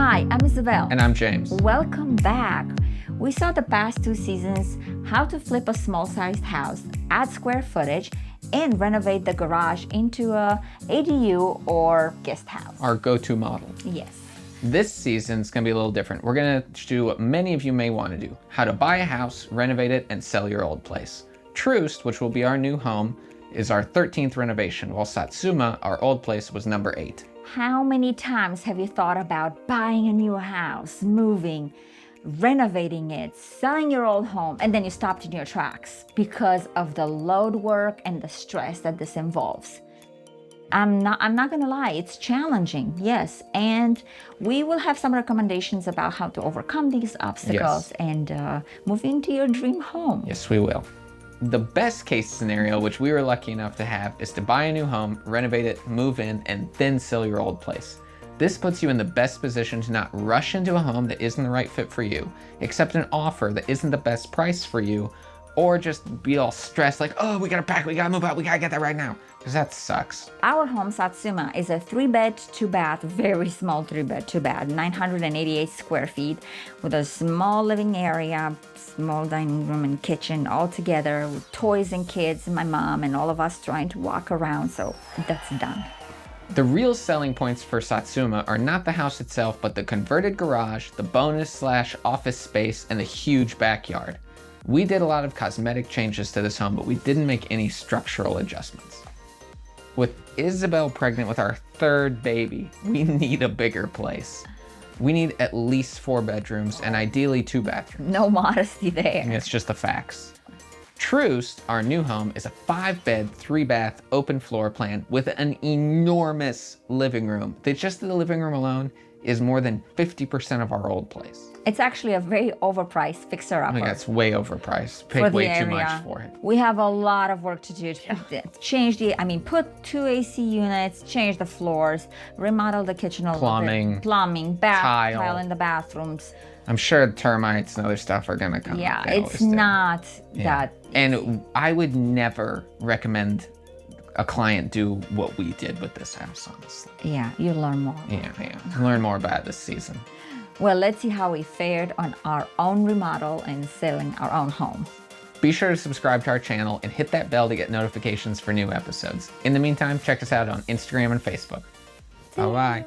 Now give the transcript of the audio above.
Hi, I'm Isabel. And I'm James. Welcome back. We saw the past 2 seasons how to flip a small-sized house, add square footage, and renovate the garage into a ADU or guest house. Our go-to model. Yes. This season's gonna be a little different. We're gonna do what many of you may want to do: how to buy a house, renovate it, and sell your old place. Troost, which will be our new home, is our 13th renovation, while Satsuma, our old place, was number 8. How many times have you thought about buying a new house, moving, renovating it, selling your old home, and then you stopped in your tracks because of the load work and the stress that this involves? I'm not gonna lie, it's challenging, yes, and we will have some recommendations about how to overcome these obstacles and move into your dream home. Yes, we will. The best case scenario, which we were lucky enough to have, is to buy a new home, renovate it, move in, and then sell your old place. This puts you in the best position to not rush into a home that isn't the right fit for you, accept an offer that isn't the best price for you, or just be all stressed like, oh, we gotta pack, we gotta move out, we gotta get that right now, because that sucks. Our home, Satsuma, is a 3-bed, 2-bath, very small 3-bed, 2-bath, 988 square feet, with a small living area, small dining room and kitchen all together, with toys and kids and my mom and all of us trying to walk around, so that's done. The real selling points for Satsuma are not the house itself, but the converted garage, the bonus/office space, and the huge backyard. We did a lot of cosmetic changes to this home, but we didn't make any structural adjustments. With Isabel pregnant with our 3rd baby, we need a bigger place. We need at least 4 bedrooms and ideally 2 bathrooms. No modesty there. It's just the facts. Troost, our new home, is a 5-bed, 3-bath, open floor plan with an enormous living room. Just the living room alone is more than 50% of our old place. It's actually a very overpriced fixer-upper. Yeah, it's way overpriced. Paid way too much for it. We have a lot of work to do to put 2 AC units, change the floors, remodel the kitchen a little bit. Plumbing, tile in the bathrooms. I'm sure termites and other stuff are gonna come. Yeah, it's not that easy. And I would never recommend a client do what we did with this house, honestly. Yeah, you learn more. Yeah. Learn more about it this season. Well, let's see how we fared on our own remodel and selling our own home. Be sure to subscribe to our channel and hit that bell to get notifications for new episodes. In the meantime, check us out on Instagram and Facebook. Bye-bye.